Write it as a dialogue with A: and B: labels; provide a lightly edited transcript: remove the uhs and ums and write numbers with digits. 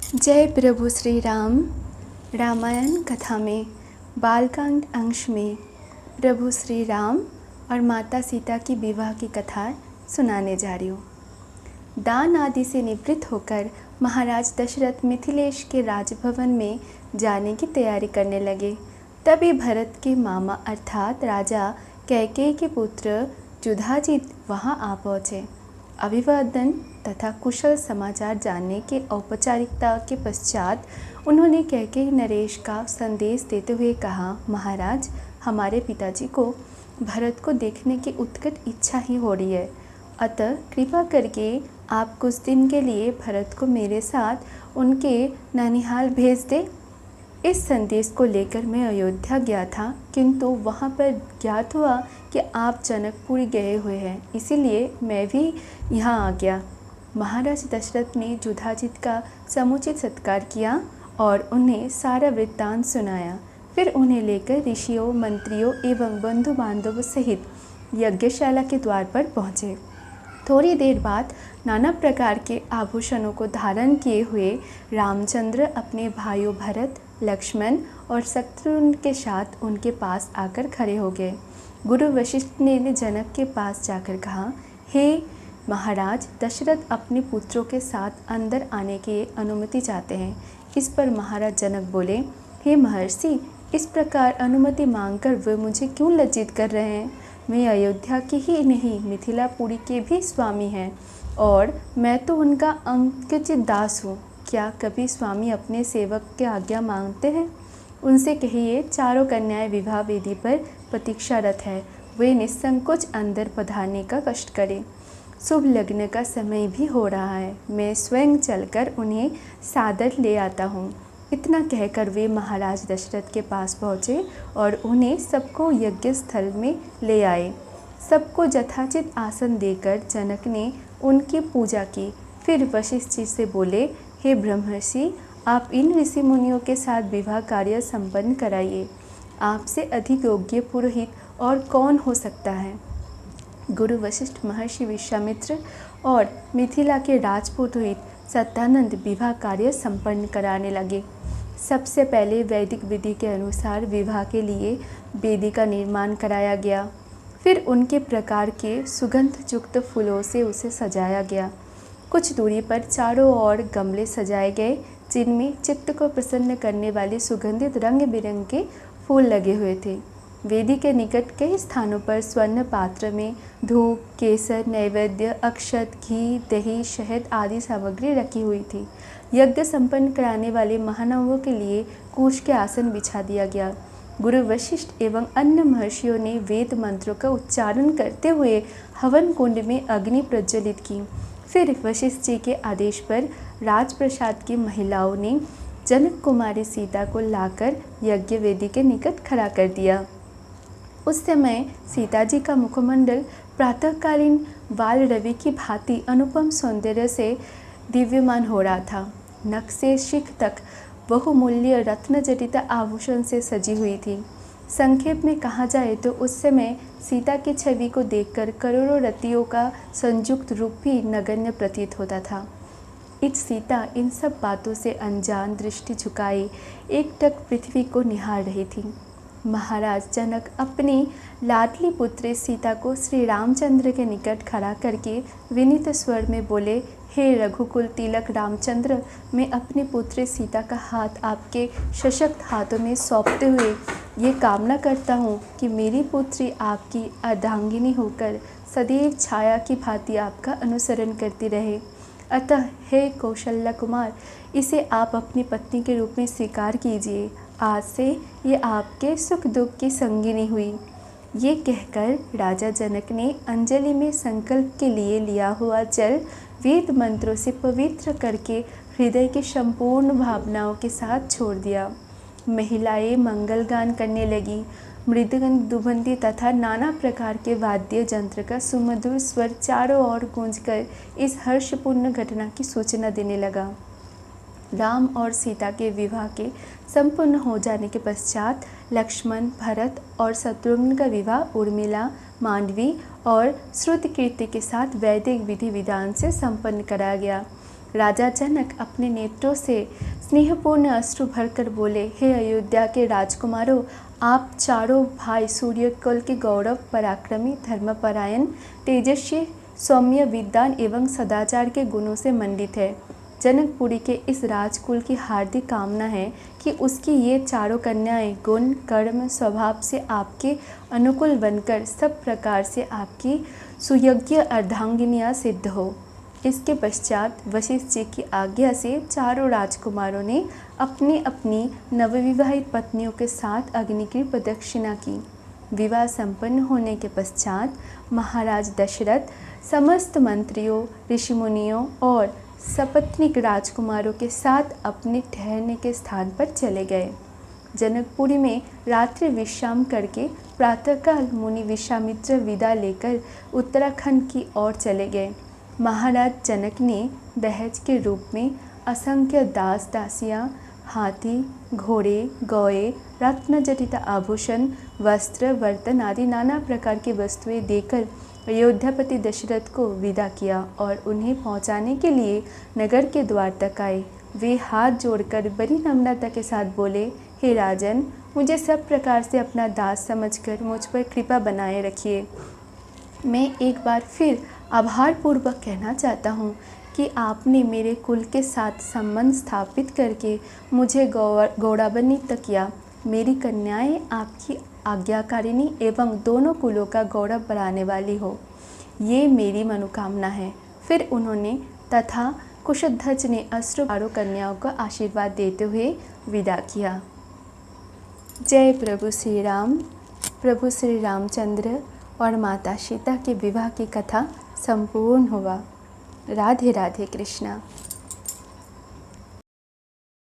A: जय प्रभु श्री राम। रामायण कथा में बालकांड अंश में प्रभु श्री राम और माता सीता की विवाह की कथा सुनाने जा रही हूँ। दान आदि से निवृत्त होकर महाराज दशरथ मिथिलेश के राजभवन में जाने की तैयारी करने लगे। तभी भरत के मामा अर्थात राजा कैकेयी के पुत्र युधाजित वहाँ आ पहुँचे। अभिवादन तथा कुशल समाचार जानने के औपचारिकता के पश्चात उन्होंने कैकेयी नरेश का संदेश देते हुए कहा, महाराज, हमारे पिताजी को भरत को देखने की उत्कट इच्छा ही हो रही है, अतः कृपा करके आप कुछ दिन के लिए भरत को मेरे साथ उनके ननिहाल भेज दें। इस संदेश को लेकर मैं अयोध्या गया था, किंतु वहाँ पर ज्ञात हुआ कि आप जनकपुरी गए हुए हैं, इसीलिए मैं भी यहाँ आ गया। महाराज दशरथ ने युधाजित का समुचित सत्कार किया और उन्हें सारा वृत्तांत सुनाया। फिर उन्हें लेकर ऋषियों, मंत्रियों एवं बंधु बांधवों सहित यज्ञशाला के द्वार पर पहुँचे। थोड़ी देर बाद नाना प्रकार के आभूषणों को धारण किए हुए रामचंद्र अपने भाइयों भरत, लक्ष्मण और शत्रुघ्न के साथ उनके पास आकर खड़े हो गए। गुरु वशिष्ठ ने जनक के पास जाकर कहा, हे महाराज, दशरथ अपने पुत्रों के साथ अंदर आने की अनुमति चाहते हैं। इस पर महाराज जनक बोले, हे महर्षि, इस प्रकार अनुमति मांगकर वे मुझे क्यों लज्जित कर रहे हैं? मैं अयोध्या की ही नहीं, मिथिलापुरी के भी स्वामी हैं और मैं तो उनका अंकित दास हूँ। क्या कभी स्वामी अपने सेवक की आज्ञा मांगते हैं? उनसे कहिए, चारों कन्याएं विवाह वेदी पर प्रतीक्षारत है, वे निसंकोच अंदर पधारने का कष्ट करें। शुभ लग्न का समय भी हो रहा है, मैं स्वयं चलकर उन्हें सादर ले आता हूँ। इतना कहकर वे महाराज दशरथ के पास पहुँचे और उन्हें सबको यज्ञ स्थल में ले आए। सबको यथाचित आसन देकर जनक ने उनकी पूजा की। फिर वशिष्ठ जी से बोले, हे ब्रह्मर्षि, आप इन ऋषि मुनियों के साथ विवाह कार्य संपन्न कराइए। आपसे अधिक योग्य पुरोहित और कौन हो सकता है? गुरु वशिष्ठ, महर्षि विश्वामित्र और मिथिला के राजपुरोहित सत्यानंद विवाह कार्य संपन्न कराने लगे। सबसे पहले वैदिक विधि के अनुसार विवाह के लिए वेदी का निर्माण कराया गया। फिर उनके प्रकार के सुगंध युक्त फूलों से उसे सजाया गया। कुछ दूरी पर चारों ओर गमले सजाए गए, जिनमें चित्त को प्रसन्न करने वाले सुगंधित रंग बिरंगे फूल लगे हुए थे। वेदी के निकट कई स्थानों पर स्वर्ण पात्र में धूप, केसर, नैवेद्य, अक्षत, घी, दही, शहद आदि सामग्री रखी हुई थी। यज्ञ संपन्न कराने वाले महानुभावों के लिए कूश के आसन बिछा दिया गया। गुरु वशिष्ठ एवं अन्य महर्षियों ने वेद मंत्रों का उच्चारण करते हुए हवन कुंड में अग्नि प्रज्वलित की। फिर वशिष्ठ जी के आदेश पर राजप्रसाद की महिलाओं ने जनक कुमारी सीता को लाकर यज्ञ वेदी के निकट खड़ा कर दिया। उस समय सीता जी का मुखमंडल प्रातःकालीन बाल रवि की भांति अनुपम सौंदर्य से दिव्यमान हो रहा था। नख से शिख तक बहुमूल्य रत्न जटित आभूषण से सजी हुई थी। संक्षेप में कहा जाए तो उस समय सीता की छवि को देखकर करोड़ों रतियों का संयुक्त रूप भी नगण्य प्रतीत होता था। इस सीता इन सब बातों से अनजान दृष्टि झुकाए एकटक पृथ्वी को निहार रही थी। महाराज जनक अपनी लाडली पुत्री सीता को श्री रामचंद्र के निकट खड़ा करके विनीत स्वर में बोले, हे रघुकुल तिलक रामचंद्र, मैं अपनी पुत्री सीता का हाथ आपके सशक्त हाथों में सौंपते हुए ये कामना करता हूँ कि मेरी पुत्री आपकी अर्धांगिनी होकर सदैव छाया की भांति आपका अनुसरण करती रहे। अतः हे कौशल्या कुमार, इसे आप अपनी पत्नी के रूप में स्वीकार कीजिए। आज से ये आपके सुख दुख की संगिनी हुई। ये कहकर राजा जनक ने अंजलि में संकल्प के लिए लिया हुआ जल वेद मंत्रों से पवित्र करके हृदय की संपूर्ण भावनाओं के साथ छोड़ दिया। महिलाएं मंगल गान करने लगी। मृदंग, दुबंदी तथा नाना प्रकार के वाद्य यंत्र का सुमधुर स्वर चारों ओर गूंजकर इस हर्षपूर्ण घटना की सूचना देने लगा। राम और सीता के विवाह के संपूर्ण हो जाने के पश्चात लक्ष्मण, भरत और शत्रुघ्न का विवाह उर्मिला, मांडवी और श्रुतकीर्ति के साथ वैदिक विधि विधान से संपन्न कराया गया। राजा जनक अपने नेत्रों से स्नेहपूर्ण अश्रु भरकर बोले, हे अयोध्या के राजकुमारों, आप चारों भाई सूर्यकुल के गौरव, पराक्रमी, धर्मपरायण, तेजस्वी, सौम्य, विद्वान एवं सदाचार के गुणों से मंडित है। जनकपुरी के इस राजकुल की हार्दिक कामना है कि उसकी ये चारों कन्याएं गुण, कर्म, स्वभाव से आपके अनुकूल बनकर सब प्रकार से आपकी सुयोग्य अर्धांगिनियां सिद्ध हो। इसके पश्चात वशिष्ठ जी की आज्ञा से चारों राजकुमारों ने अपनी अपनी नवविवाहित पत्नियों के साथ अग्नि की प्रदक्षिणा की। विवाह संपन्न होने के पश्चात महाराज दशरथ समस्त मंत्रियों, ऋषिमुनियों और सपत्नीक राजकुमारों के साथ अपने ठहरने के स्थान पर चले गए। जनकपुरी में रात्रि विश्राम करके प्रातःकाल मुनि विश्वामित्र विदा लेकर उत्तराखंड की ओर चले गए। महाराज जनक ने दहेज के रूप में असंख्य दास दासियां, हाथी, घोड़े, गौए, रत्नजटित आभूषण, वस्त्र, बर्तन आदि नाना प्रकार की वस्तुएं देकर अयोध्यापति दशरथ को विदा किया और उन्हें पहुंचाने के लिए नगर के द्वार तक आए। वे हाथ जोड़कर बड़ी नम्रता के साथ बोले, हे राजन, मुझे सब प्रकार से अपना दास समझकर मुझ पर कृपा बनाए रखिए। मैं एक बार फिर आभारपूर्वक कहना चाहता हूँ कि आपने मेरे कुल के साथ संबंध स्थापित करके मुझे गौरवान्वित तक किया। मेरी कन्याएं आपकी आज्ञाकारिणी एवं दोनों कुलों का गौरव बढ़ाने वाली हो, ये मेरी मनोकामना है। फिर उन्होंने तथा कुशध्वज ने अश्रुपारो कन्याओं को आशीर्वाद देते हुए विदा किया। जय प्रभु श्री राम। प्रभु श्री रामचंद्र और माता सीता के विवाह की कथा संपूर्ण हुआ। राधे राधे कृष्णा।